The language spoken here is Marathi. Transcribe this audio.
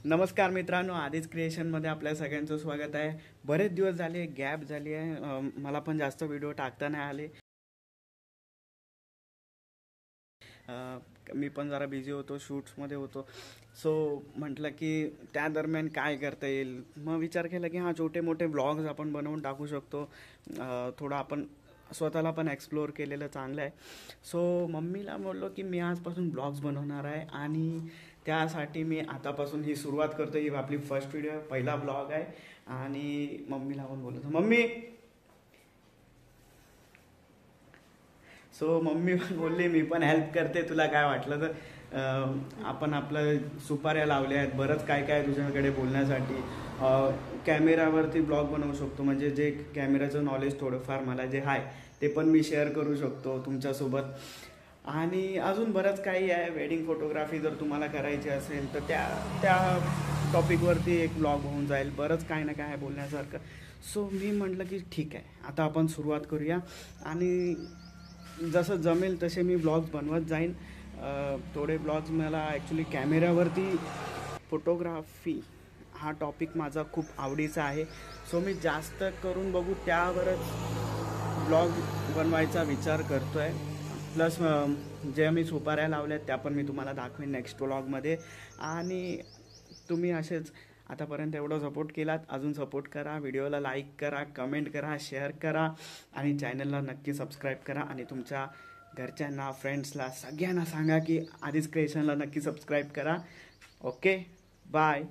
नमस्कार मित्रांनो, आधीच क्रिएशनमध्ये आपल्या सगळ्यांचं स्वागत आहे. बरेच दिवस झाले, गॅप झाली आहे. मला पण जास्त व्हिडिओ टाकता नाही आले. मी पण जरा बिझी होतो, शूट्समध्ये होतो. सो म्हटलं की त्या दरम्यान काय करता येईल. मग विचार केला की छोटे मोठे ब्लॉग्स आपण बनवून टाकू शकतो. थोडं आपण स्वतःला पण एक्सप्लोअर केलेलं चांगलं आहे. सो मम्मीला बोललो की मी आजपासून ब्लॉग्स बनवणार आहे आणि त्यासाठी मी आतापासून ही सुरुवात करतो. ही आपली फर्स्ट व्हिडिओ, पहिला ब्लॉग आहे. आणि मम्मीला पण बोलतो, मम्मी. सो मम्मी पण बोलली मी पण हेल्प करते, तुला काय वाटलं तर. आपण आपलं सुपाऱ्या लावल्या आहेत, बरंच काय काय तुझ्याकडे बोलण्यासाठी. कॅमेरावरती ब्लॉग बनवू शकतो, म्हणजे जे कॅमेराचं नॉलेज थोडंफार मला जे आहे ते पण मी शेअर करू शकतो तुमच्यासोबत. आणि अजून बरंच काही आहे. वेडिंग फोटोग्राफी जर तुम्हाला करायची असेल तर त्या त्या टॉपिकवरती एक ब्लॉग होऊन जाईल. बरंच काय ना काय बोलण्यासारखं. सो मी म्हटलं की ठीक आहे, आता आपण सुरुवात करूया आणि जसं जमेल तसे मी ब्लॉग्स बनवत जाईन. थोडे ब्लॉग्स मला ॲक्च्युली कॅमेऱ्यावरती फोटोग्राफी हा टॉपिक माझा खूप आवडीचा आहे. सो मी जास्त करून बघू त्यावरच ब्लॉग बनवायचा विचार करतो आहे. प्लस जे मी सुपाऱ्या लावल्या त्या पण मी तुम्हाला दाखवेन नेक्स्ट व्लॉगमध्ये. आणि तुम्ही असेच आतापर्यंत एवढं सपोर्ट केलात, अजून सपोर्ट करा. व्हिडिओला लाईक करा, कमेंट करा, शेअर करा आणि चॅनलला नक्की सबस्क्राईब करा. आणि तुमच्या घरच्यांना, फ्रेंड्सला, सगळ्यांना सांगा की आधीच क्रिएशनला नक्की सबस्क्राईब करा. Okay, bye.